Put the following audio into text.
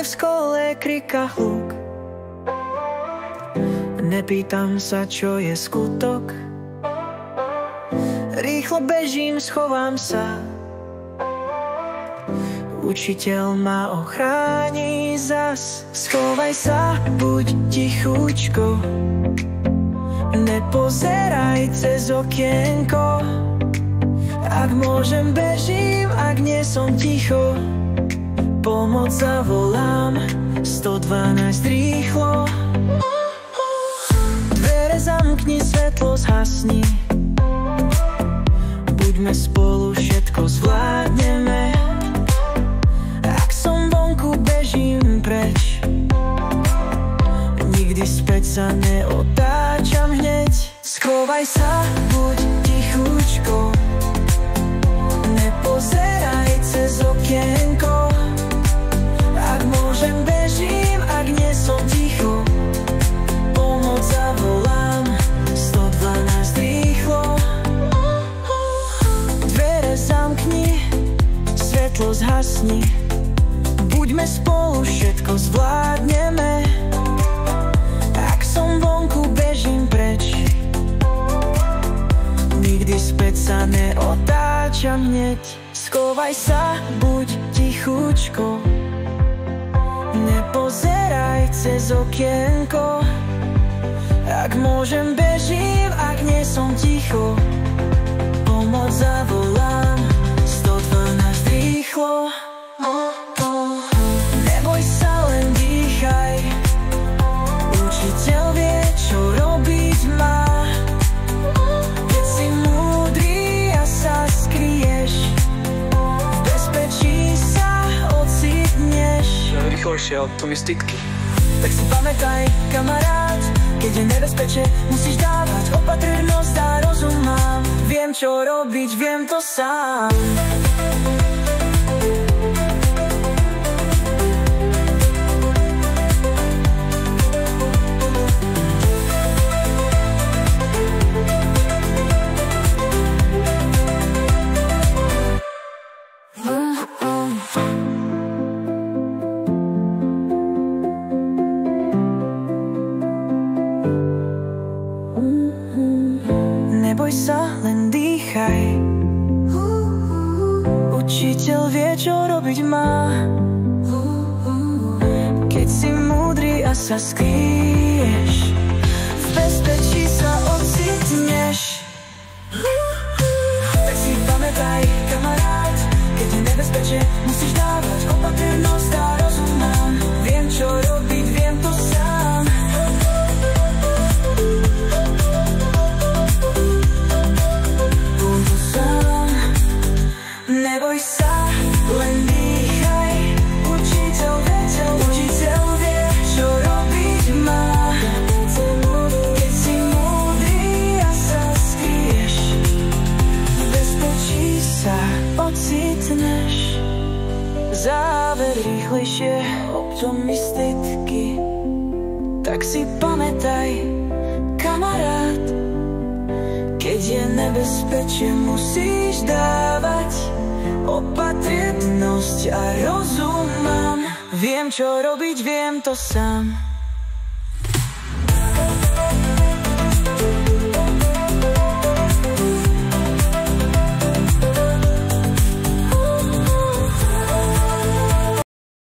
v škole krika hluk. Nepýtam sa, čo je skutok. Rýchlo bežím, schovám sa. Učiteľ ma ochráni zas. Schovaj sa, buď tichúčko. Nepozeraj cez okienko. Ak môžem, bežím, ak nie som ticho. Pomoc zavolám, 112 rýchlo. Dvere zamkni, svetlo zhasni. Buďme spolu, všetko zvládneme. Ak som vonku, bežím preč. Nikdy späť sa neotáčam hneď. Schovaj sa, buď tichúčko. Nepozeraj cez okienko. Ak môžem, bežím, ak nie som ticho. Pomoc zavolám, 112 rýchlo. Dvere zamkni, svetlo zhasni. Buďme spolu, všetko zvládneme. Ak som vonku, bežím preč. Nikdy späť sa neotáčam hneď. Schovaj sa, buď tichúčko. Nepozeraj cez okienko. Ak môžem, bežím, ak nie som ticho. Pomoc zavolám, 112 rýchlo. Neboj sa, len dýchaj. Učiteľ vie, čo robiť má. Keď si múdry a sa skryješ, v bezpečí sa ocitneš. Rýchlejšie, ale to mi stydky. Tak si pamätaj, kamarát, keď je nebezpečie, musíš dávať opatrnosť a rozum mám. Viem, čo robiť, viem to sám. Neboj sa, len dýchaj. Učiteľ vie, čo robiť má. Keď si múdry a sa skryješ, v bezpečí sa ocitneš. Tak si pamätaj, kamarát, keď je nebezpečie, musíš dávať opatrnosť a rozum mám. Viem, čo robiť, viem to sám. Neboj sa, len dýchaj. Učiteľ vie, čo robiť má. Keď si múdry a sa skryješ, v bezpečí sa ocitneš. Záver rýchlejšie, optimisticky. Tak si pamätaj, kamarát, keď je nebezpečie, musíš dávať opatrnosť a rozum mám. Viem, čo robiť, viem to sám.